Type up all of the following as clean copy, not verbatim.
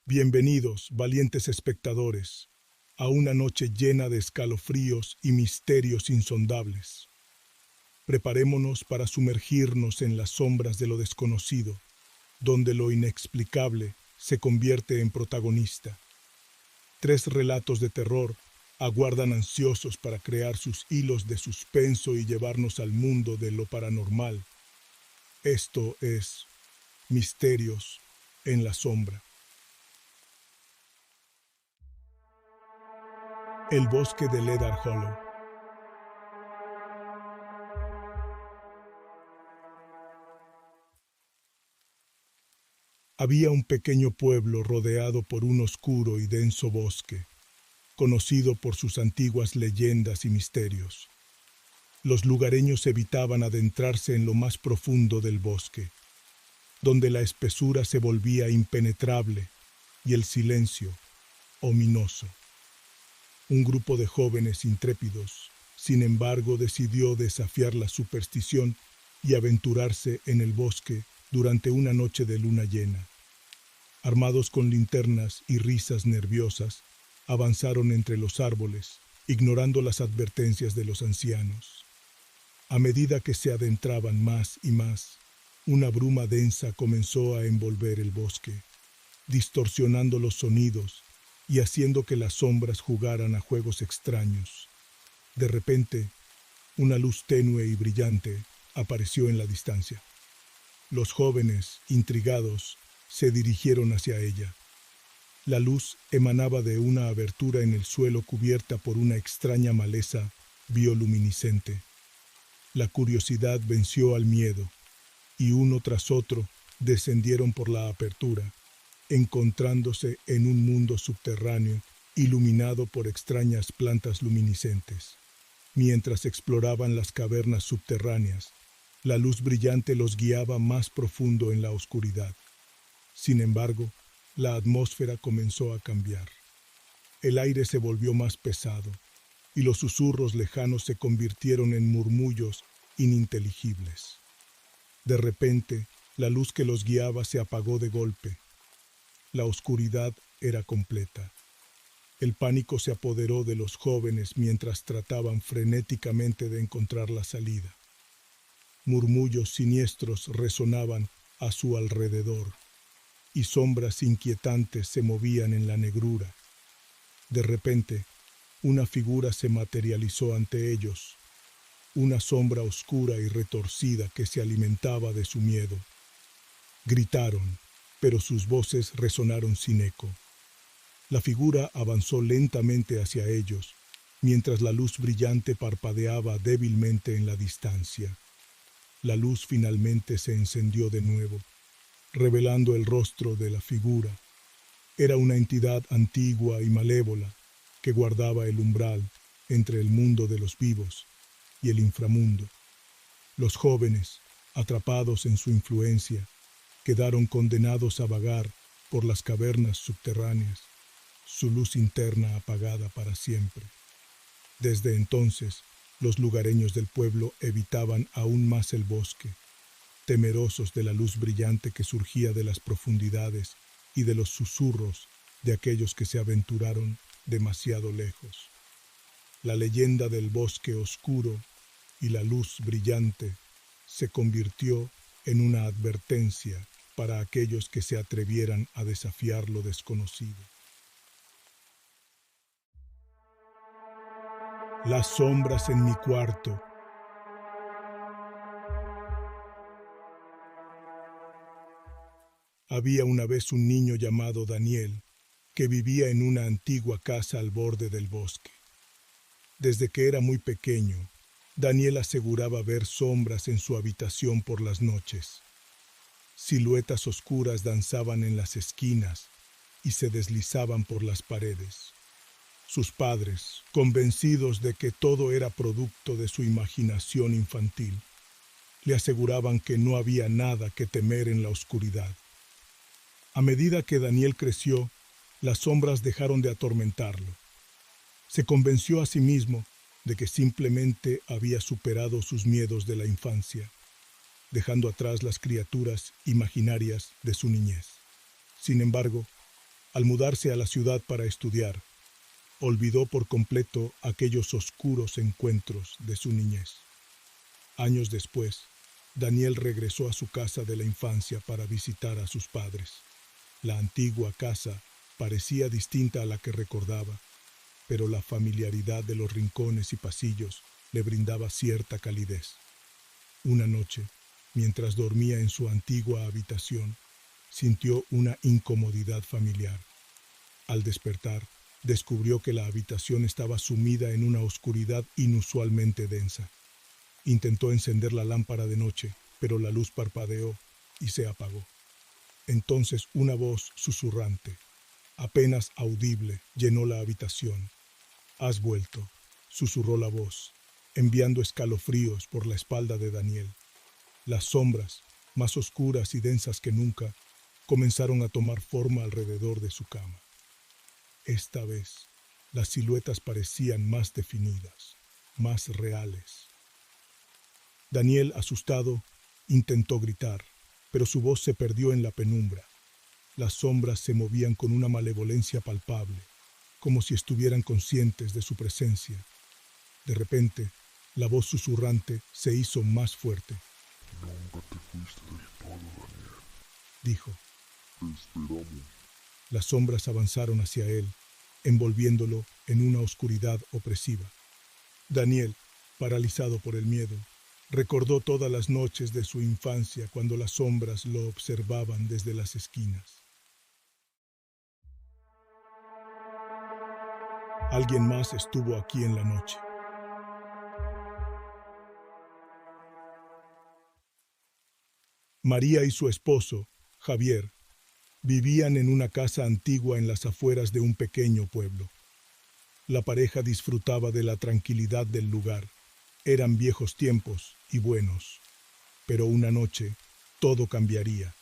Bienvenidos, valientes espectadores, a una noche llena de escalofríos y misterios insondables. Preparémonos para sumergirnos en las sombras de lo desconocido, donde lo inexplicable se convierte en protagonista. Tres relatos de terror aguardan ansiosos para crear sus hilos de suspenso y llevarnos al mundo de lo paranormal. Esto es Misterios en la Sombra. El bosque de Ledar Hollow. Había un pequeño pueblo rodeado por un oscuro y denso bosque, conocido por sus antiguas leyendas y misterios. Los lugareños evitaban adentrarse en lo más profundo del bosque, donde la espesura se volvía impenetrable y el silencio ominoso. Un grupo de jóvenes intrépidos, sin embargo, decidió desafiar la superstición y aventurarse en el bosque durante una noche de luna llena. Armados con linternas y risas nerviosas, avanzaron entre los árboles, ignorando las advertencias de los ancianos. A medida que se adentraban más y más, una bruma densa comenzó a envolver el bosque, distorsionando los sonidos y haciendo que las sombras jugaran a juegos extraños. De repente, una luz tenue y brillante apareció en la distancia. Los jóvenes, intrigados, se dirigieron hacia ella. La luz emanaba de una abertura en el suelo cubierta por una extraña maleza bioluminiscente. La curiosidad venció al miedo, y uno tras otro descendieron por la apertura, encontrándose en un mundo subterráneo iluminado por extrañas plantas luminiscentes. Mientras exploraban las cavernas subterráneas, la luz brillante los guiaba más profundo en la oscuridad. Sin embargo, la atmósfera comenzó a cambiar. El aire se volvió más pesado, y los susurros lejanos se convirtieron en murmullos ininteligibles. De repente, la luz que los guiaba se apagó de golpe. La oscuridad era completa. El pánico se apoderó de los jóvenes mientras trataban frenéticamente de encontrar la salida. Murmullos siniestros resonaban a su alrededor, y sombras inquietantes se movían en la negrura. De repente, una figura se materializó ante ellos, una sombra oscura y retorcida que se alimentaba de su miedo. Gritaron, pero sus voces resonaron sin eco. La figura avanzó lentamente hacia ellos, mientras la luz brillante parpadeaba débilmente en la distancia. La luz finalmente se encendió de nuevo, revelando el rostro de la figura. Era una entidad antigua y malévola que guardaba el umbral entre el mundo de los vivos y el inframundo. Los jóvenes, atrapados en su influencia, quedaron condenados a vagar por las cavernas subterráneas, su luz interna apagada para siempre. Desde entonces, los lugareños del pueblo evitaban aún más el bosque, temerosos de la luz brillante que surgía de las profundidades y de los susurros de aquellos que se aventuraron demasiado lejos. La leyenda del bosque oscuro y la luz brillante se convirtió en una advertencia para aquellos que se atrevieran a desafiar lo desconocido. Las sombras en mi cuarto. Había una vez un niño llamado Daniel, que vivía en una antigua casa al borde del bosque. Desde que era muy pequeño, Daniel aseguraba ver sombras en su habitación por las noches. Siluetas oscuras danzaban en las esquinas y se deslizaban por las paredes. Sus padres, convencidos de que todo era producto de su imaginación infantil, le aseguraban que no había nada que temer en la oscuridad. A medida que Daniel creció, las sombras dejaron de atormentarlo. Se convenció a sí mismo de que simplemente había superado sus miedos de la infancia, dejando atrás las criaturas imaginarias de su niñez. Sin embargo, Al mudarse a la ciudad para estudiar, olvidó por completo aquellos oscuros encuentros de su niñez. Años después, Daniel regresó a su casa de la infancia para visitar a sus padres. La antigua casa parecía distinta a la que recordaba, pero la familiaridad de los rincones y pasillos le brindaba cierta calidez. Una noche, mientras dormía en su antigua habitación, sintió una incomodidad familiar. Al despertar, descubrió que la habitación estaba sumida en una oscuridad inusualmente densa. Intentó encender la lámpara de noche, pero la luz parpadeó y se apagó. Entonces una voz susurrante, apenas audible, llenó la habitación. «Has vuelto», susurró la voz, enviando escalofríos por la espalda de Daniel. Las sombras, más oscuras y densas que nunca, comenzaron a tomar forma alrededor de su cama. Esta vez, las siluetas parecían más definidas, más reales. Daniel, asustado, intentó gritar, pero su voz se perdió en la penumbra. Las sombras se movían con una malevolencia palpable, como si estuvieran conscientes de su presencia. De repente, la voz susurrante se hizo más fuerte. Nunca te fuiste del todo, Daniel. Dijo. Te esperamos. Las sombras avanzaron hacia él, envolviéndolo en una oscuridad opresiva. Daniel, paralizado por el miedo, recordó todas las noches de su infancia cuando las sombras lo observaban desde las esquinas. Alguien más estuvo aquí en la noche. María y su esposo, Javier, vivían en una casa antigua en las afueras de un pequeño pueblo. La pareja disfrutaba de la tranquilidad del lugar. Eran viejos tiempos y buenos. Pero una noche, todo cambiaría.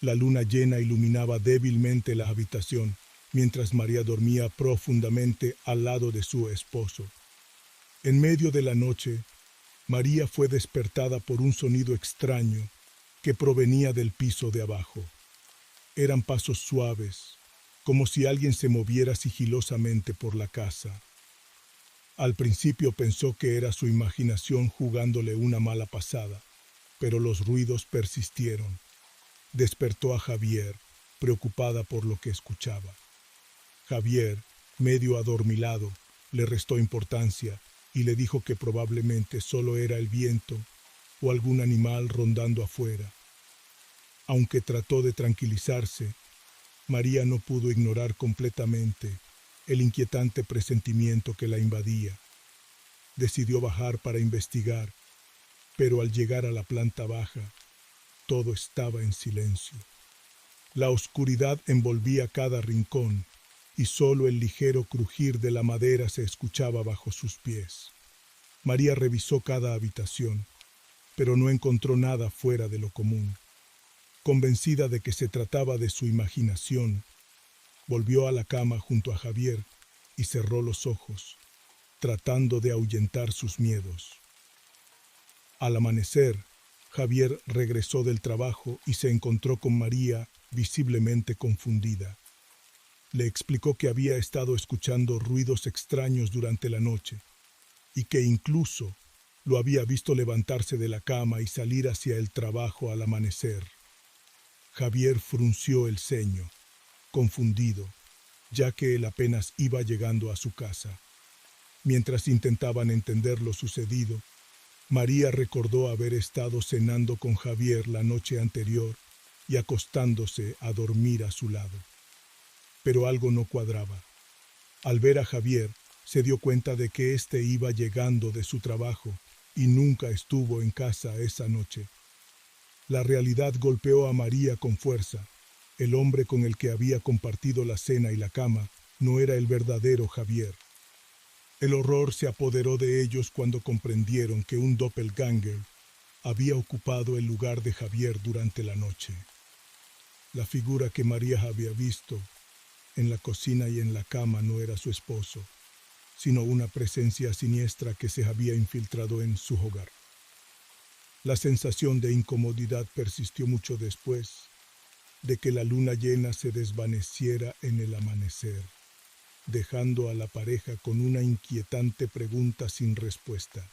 La luna llena iluminaba débilmente la habitación, mientras María dormía profundamente al lado de su esposo. En medio de la noche, María fue despertada por un sonido extraño que provenía del piso de abajo. Eran pasos suaves, como si alguien se moviera sigilosamente por la casa. Al principio pensó que era su imaginación jugándole una mala pasada, pero los ruidos persistieron. Despertó a Javier, preocupada por lo que escuchaba. Javier, medio adormilado, le restó importancia y le dijo que probablemente solo era el viento o algún animal rondando afuera. Aunque trató de tranquilizarse, María no pudo ignorar completamente el inquietante presentimiento que la invadía. Decidió bajar para investigar, pero al llegar a la planta baja, todo estaba en silencio. La oscuridad envolvía cada rincón y solo el ligero crujir de la madera se escuchaba bajo sus pies. María revisó cada habitación, pero no encontró nada fuera de lo común. Convencida de que se trataba de su imaginación, volvió a la cama junto a Javier y cerró los ojos, tratando de ahuyentar sus miedos. Al amanecer, Javier regresó del trabajo y se encontró con María visiblemente confundida. Le explicó que había estado escuchando ruidos extraños durante la noche y que incluso lo había visto levantarse de la cama y salir hacia el trabajo al amanecer. Javier frunció el ceño, confundido, ya que él apenas iba llegando a su casa. Mientras intentaban entender lo sucedido, María recordó haber estado cenando con Javier la noche anterior y acostándose a dormir a su lado. Pero algo no cuadraba. Al ver a Javier, se dio cuenta de que éste iba llegando de su trabajo y nunca estuvo en casa esa noche. La realidad golpeó a María con fuerza. El hombre con el que había compartido la cena y la cama no era el verdadero Javier. El horror se apoderó de ellos cuando comprendieron que un doppelganger había ocupado el lugar de Javier durante la noche. La figura que María había visto en la cocina y en la cama no era su esposo, sino una presencia siniestra que se había infiltrado en su hogar. La sensación de incomodidad persistió mucho después, de que la luna llena se desvaneciera en el amanecer, dejando a la pareja con una inquietante pregunta sin respuesta.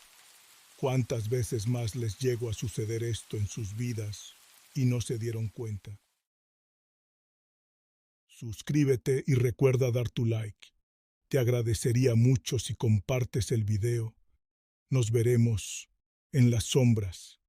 ¿Cuántas veces más les llegó a suceder esto en sus vidas y no se dieron cuenta? Suscríbete y recuerda dar tu like. Te agradecería mucho si compartes el video. Nos veremos en las sombras.